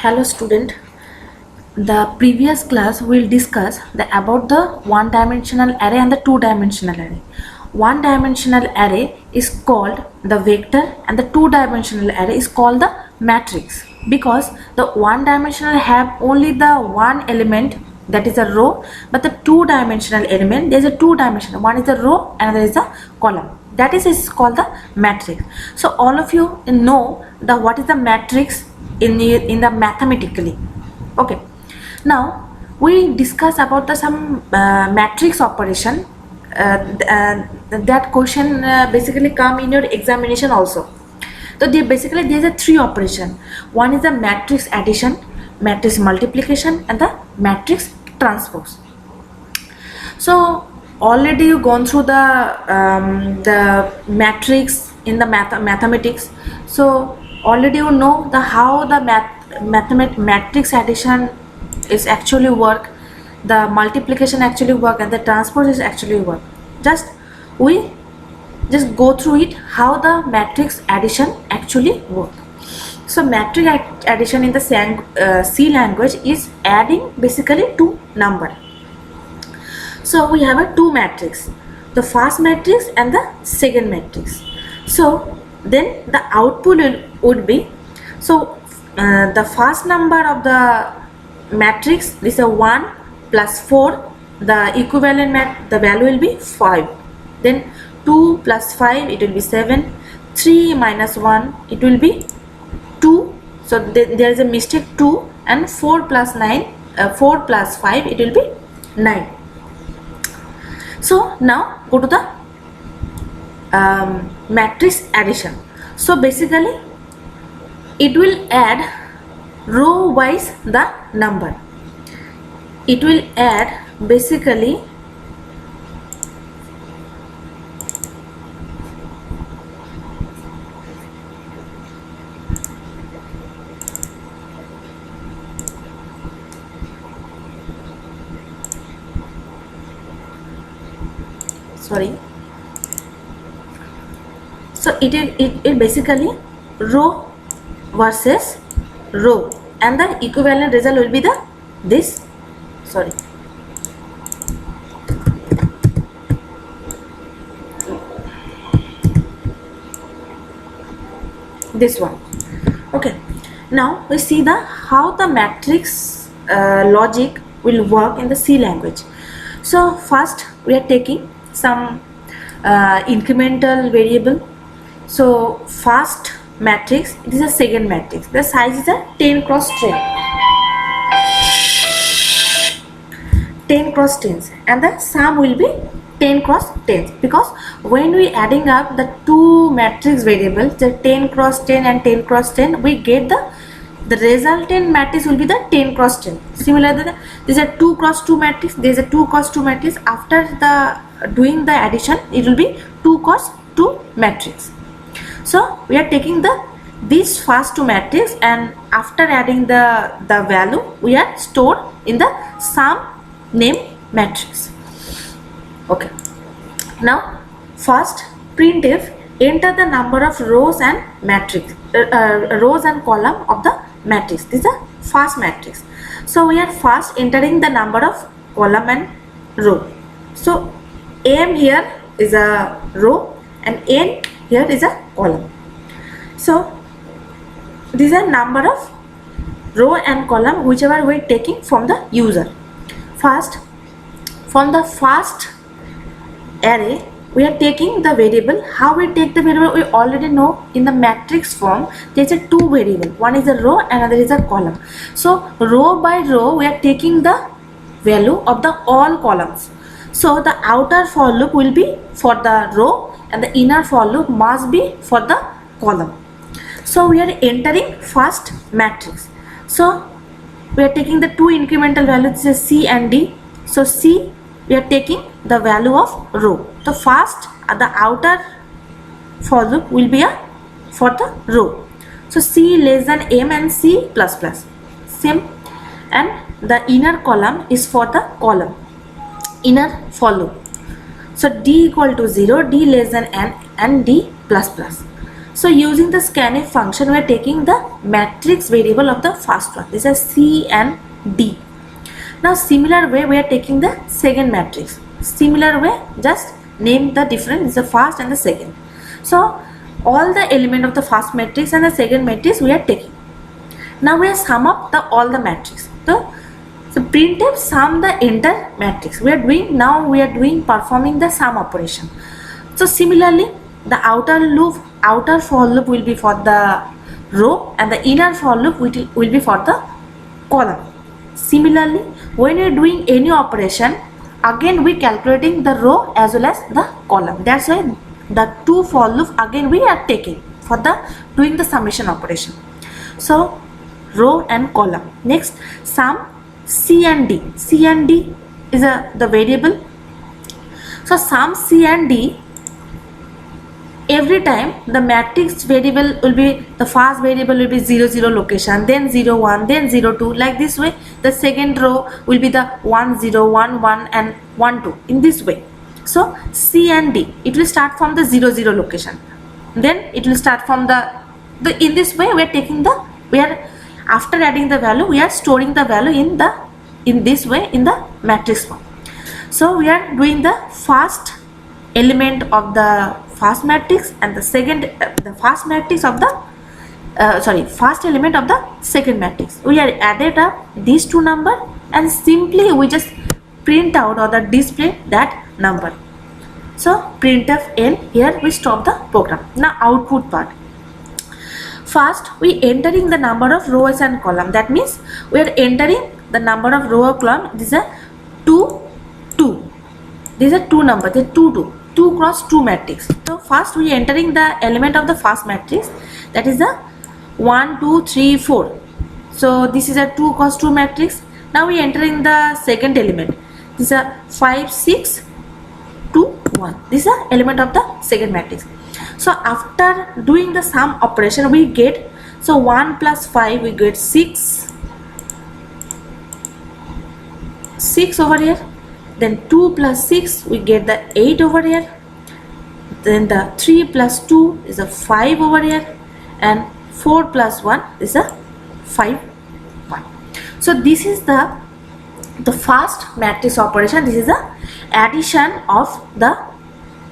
Hello student, the previous class will discuss about the one-dimensional array and the two-dimensional array. One-dimensional array is called the vector and the two-dimensional array is called the matrix, because the one-dimensional have only the one element, that is a row, but the two-dimensional element, there is a two-dimensional, one is a row and another is a column, that is called the matrix. So all of you know the what is the matrix in the mathematically. Okay, now we discuss about the some matrix operation that question basically come in your examination also. So basically there is a three operation. One is the matrix addition, matrix multiplication and the matrix transpose. So already you gone through the matrix in the mathematics. So already you know the how the matrix addition is actually work, the multiplication actually work, and the transpose is actually work. We just go through it how the matrix addition actually work. So matrix addition in the C language is adding basically two number. So we have a two matrix, the first matrix and the second matrix. So then the output would be, so the first number of the matrix is a 1 plus 4, the equivalent the value will be 5. Then 2 plus 5, it will be 7. 3 minus 1, it will be 2. So there is a mistake, 2. And 4 plus 4 plus 5, it will be 9. So now go to the matrix addition. So basically it will add row wise the number. It will add basically so it basically row versus row, and the equivalent result will be this one. Okay, now we see how the matrix logic will work in the C language. So first we are taking some incremental variable. So first matrix, it is a second matrix, the size is a 10 cross 10 cross 10, and the sum will be 10 cross 10, because when we adding up the two matrix variables, the 10 cross 10 and 10 cross 10, we get the resultant matrix will be the 10 cross 10. Similarly, there is a 2 cross 2 matrix, there is a 2 cross 2 matrix. After doing the addition, it will be 2 cross 2 matrix. So we are taking these first two matrix, and after adding the value, we are stored in the sum name matrix. Okay, now first printf enter the number of rows and matrix rows and column of the matrix. This is the first matrix. So we are first entering the number of column and row. So m here is a row and n here is a column. So these are number of row and column whichever we are taking from the user. First, from the first array we are taking the variable. How we take the variable? We already know in the matrix form there is a two variable, one is a row and another is a column. So row by row we are taking the value of the all columns. So the outer for loop will be for the row and the inner for loop must be for the column. So we are entering first matrix. So we are taking the two incremental values, is C and D. So C, we are taking the value of row. The first the outer for loop will be for the row. So C less than M and C plus plus same, and the inner column is for the column inner for loop. So D equal to 0, D less than N and D plus plus. So using the scanf function, we are taking the matrix variable of the first one. This is C and D. Now similar way we are taking the second matrix. Similar way, just name the difference, the first and the second. So all the element of the first matrix and the second matrix we are taking. Now we are sum up all the matrix. So printf sum the entire matrix. We are doing performing the sum operation. So similarly, the outer for loop will be for the row and the inner for loop will be for the column. Similarly, when we are doing any operation, again we calculating the row as well as the column. That's why the two for loop again we are taking for the doing the summation operation. So row and column. Next, sum C and D. C and D is the variable. So sum C and D, every time the matrix variable will be, the first variable will be 0 0 location, then 0 1, then 0 2, like this way. The second row will be the 1 0 1 1 and 1 2, in this way. So C and D, it will start from the 0 0 location, then it will start from the in this way we are taking the, we are after adding the value we are storing the value in this way in the matrix form. So we are doing the first element of the first matrix and the second the first matrix of the first element of the second matrix. We are added up these two number and simply we just print out or the display that number. So printf n, here we stop the program. Now output part. First we entering the number of rows and column. That means we are entering the number of row or column. This is a 2 2. These are two number. They 2 2. 2 cross 2 matrix. So first we entering the element of the first matrix, that is the 1 2 3 4. So this is a 2 cross 2 matrix. Now we entering the second element. This is a 5 6 2 1. This is the element of the second matrix. So after doing the sum operation we get, so 1 plus 5 we get 6 over here, then 2 plus 6 we get the 8 over here, then the 3 plus 2 is a 5 over here, and 4 plus 1 is a 5 1. So this is the first matrix operation. This is the addition of the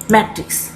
matrix.